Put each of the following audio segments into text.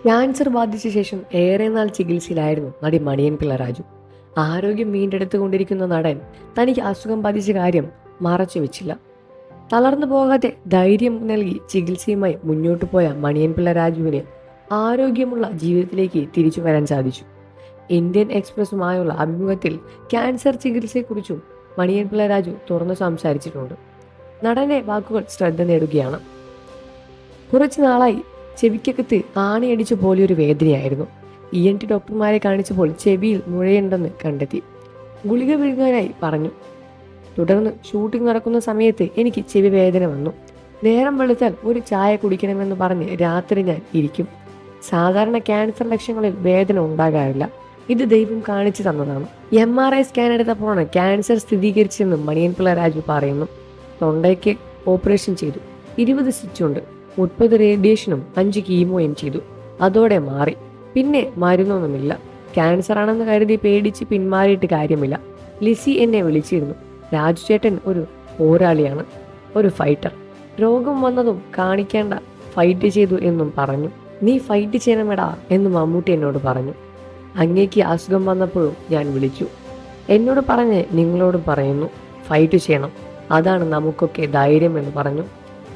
Cancer ബാധിച്ച ശേഷം ഏറെ നാൾ ചികിത്സയിലായിരുന്നു നടി മണിയൻ പിള്ള രാജു. ആരോഗ്യം വീണ്ടെടുത്തുകൊണ്ടിരിക്കുന്ന നടൻ തനിക്ക് അസുഖം ബാധിച്ച കാര്യം മറച്ചു വെച്ചില്ല. തളർന്നു പോകാതെ ധൈര്യം നൽകി ചികിത്സയുമായി മുന്നോട്ടു പോയ മണിയൻ പിള്ള രാജുവിന് ആരോഗ്യമുള്ള ജീവിതത്തിലേക്ക് തിരിച്ചു വരാൻ സാധിച്ചു. ഇന്ത്യൻ എക്സ്പ്രസുമായുള്ള അഭിമുഖത്തിൽ ക്യാൻസർ ചികിത്സയെക്കുറിച്ചും മണിയൻ പിള്ള രാജു തുറന്നു സംസാരിച്ചിട്ടുണ്ട്. നടന്റെ വാക്കുകൾ ശ്രദ്ധ നേടുകയാണ്. കുറച്ചു നാളായി ചെവിക്കകത്ത് ആണിയടിച്ച പോലെയൊരു വേദനയായിരുന്നു. ENT ഡോക്ടർമാരെ കാണിച്ചപ്പോൾ ചെവിയിൽ മുഴയുണ്ടെന്ന് കണ്ടെത്തി. ഗുളിക വിഴുങ്ങാനായി പറഞ്ഞു. തുടർന്ന് ഷൂട്ടിംഗ് നടക്കുന്ന സമയത്ത് എനിക്ക് ചെവി വേദന വന്നു. നേരം വെളുത്താൽ ഒരു ചായ കുടിക്കണമെന്ന് പറഞ്ഞ് രാത്രി ഞാൻ ഇരിക്കും. സാധാരണ ക്യാൻസർ ലക്ഷണങ്ങളിൽ വേദന ഉണ്ടാകാറില്ല. ഇത് ദൈവം കാണിച്ചു തന്നതാണ്. MRI സ്കാൻ എടുത്തപ്പോഴാണ് ക്യാൻസർ സ്ഥിരീകരിച്ചതെന്നും മണിയൻ പിള്ള രാജു പറയുന്നു. തൊണ്ടയ്ക്ക് ഓപ്പറേഷൻ ചെയ്തു. 20 സ്റ്റിച്ചുണ്ട്. 30 റേഡിയേഷനും 5 കീമോയും ചെയ്തു. അതോടെ മാറി. പിന്നെ മരുന്നൊന്നുമില്ല. ക്യാൻസർ ആണെന്ന് കരുതി പേടിച്ച് പിന്മാറിയിട്ട് കാര്യമില്ല. ലിസി എന്നെ വിളിച്ചിരുന്നു. രാജു ചേട്ടൻ ഒരു പോരാളിയാണ്, ഒരു ഫൈറ്റർ. രോഗം വന്നതും കാണിക്കേണ്ട ഫൈറ്റ് ചെയ്തു എന്നും പറഞ്ഞു. നീ ഫൈറ്റ് ചെയ്യണമെടാ എന്ന് മമ്മൂട്ടി എന്നോട് പറഞ്ഞു. അങ്ങേക്ക് അസുഖം വന്നപ്പോഴും ഞാൻ വിളിച്ചു. എന്നോട് പറഞ്ഞ് നിങ്ങളോടും പറയുന്നു, ഫൈറ്റ് ചെയ്യണം. അതാണ് നമുക്കൊക്കെ ധൈര്യം എന്ന് പറഞ്ഞു.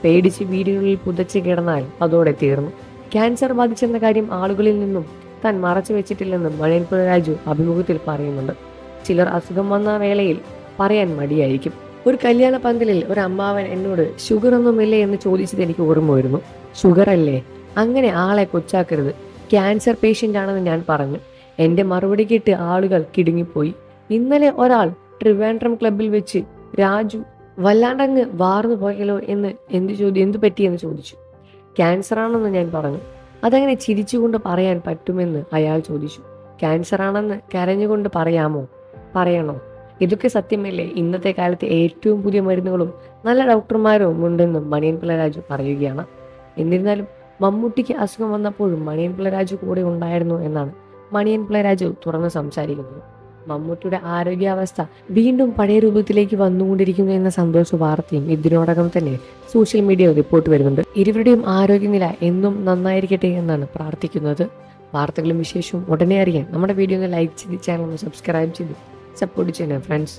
പേടിച്ച് വീടുകളിൽ പുതച്ച് കിടന്നാൽ അതോടെ തീർന്നു. ക്യാൻസർ ബാധിച്ചെന്ന കാര്യം ആളുകളിൽ നിന്നും താൻ മറച്ചു വെച്ചിട്ടില്ലെന്നും മണിയൻ പിള്ള രാജു അഭിമുഖത്തിൽ പറയുന്നുണ്ട്. ചിലർ അസുഖം വന്ന വേളയിൽ പറയാൻ മടിയായിരിക്കും. ഒരു കല്യാണ പന്തലിൽ ഒരു അമ്മാവൻ എന്നോട് ഷുഗർ ഒന്നുമില്ലേ എന്ന് ചോദിച്ചത് എനിക്ക് ഓർമ്മ വരുന്നു. ഷുഗർ അല്ലേ, അങ്ങനെ ആളെ കൊച്ചാക്കരുത്, ക്യാൻസർ പേഷ്യൻ്റ് ആണെന്ന് ഞാൻ പറഞ്ഞു. എൻ്റെ മറുപടി കേട്ട് ആളുകൾ കിടുങ്ങിപ്പോയി. ഇന്നലെ ഒരാൾ ട്രിവാൻഡ്രം ക്ലബിൽ വെച്ച് രാജു വല്ലാണ്ടങ്ങ് വാർന്നു പോയല്ലോ എന്ന് എന്തു പറ്റിയെന്ന് ചോദിച്ചു. ക്യാൻസർ ആണെന്ന് ഞാൻ പറഞ്ഞു. അതങ്ങനെ ചിരിച്ചുകൊണ്ട് പറയാൻ പറ്റുമെന്ന് അയാൾ ചോദിച്ചു. ക്യാൻസർ ആണെന്ന് കരഞ്ഞുകൊണ്ട് പറയാമോ? പറയണോ? ഇതൊക്കെ സത്യമല്ലേ? ഇന്നത്തെ കാലത്ത് ഏറ്റവും പുതിയ മരുന്നുകളും നല്ല ഡോക്ടർമാരും ഉണ്ടെന്നും മണിയൻ പിള്ള രാജു പറയുകയാണ്. എന്നിരുന്നാലും മമ്മൂട്ടിക്ക് അസുഖം വന്നപ്പോഴും മണിയൻ പിള്ള രാജു കൂടെ ഉണ്ടായിരുന്നു എന്നാണ് മണിയൻ പിള്ള രാജു തുറന്ന് സംസാരിക്കുന്നത്. മമ്മൂട്ടിയുടെ ആരോഗ്യാവസ്ഥ വീണ്ടും പഴയ രൂപത്തിലേക്ക് വന്നുകൊണ്ടിരിക്കുന്നു എന്ന സന്തോഷ വാർത്തയും ഇതിനോടകം തന്നെ സോഷ്യൽ മീഡിയയിൽ റിപ്പോർട്ട് വരുന്നുണ്ട്. ഇരുവരുടെയും ആരോഗ്യനില എന്നും നന്നായിരിക്കട്ടെ എന്നാണ് പ്രാർത്ഥിക്കുന്നത്. വാർത്തകളും വിശേഷവും ഉടനെ അറിയാൻ നമ്മുടെ വീഡിയോ ഒന്ന് ലൈക്ക് ചെയ്ത് ചാനൽ ഒന്ന് സബ്സ്ക്രൈബ് ചെയ്ത് സപ്പോർട്ട് ചെയ്യണം ഫ്രണ്ട്സ്.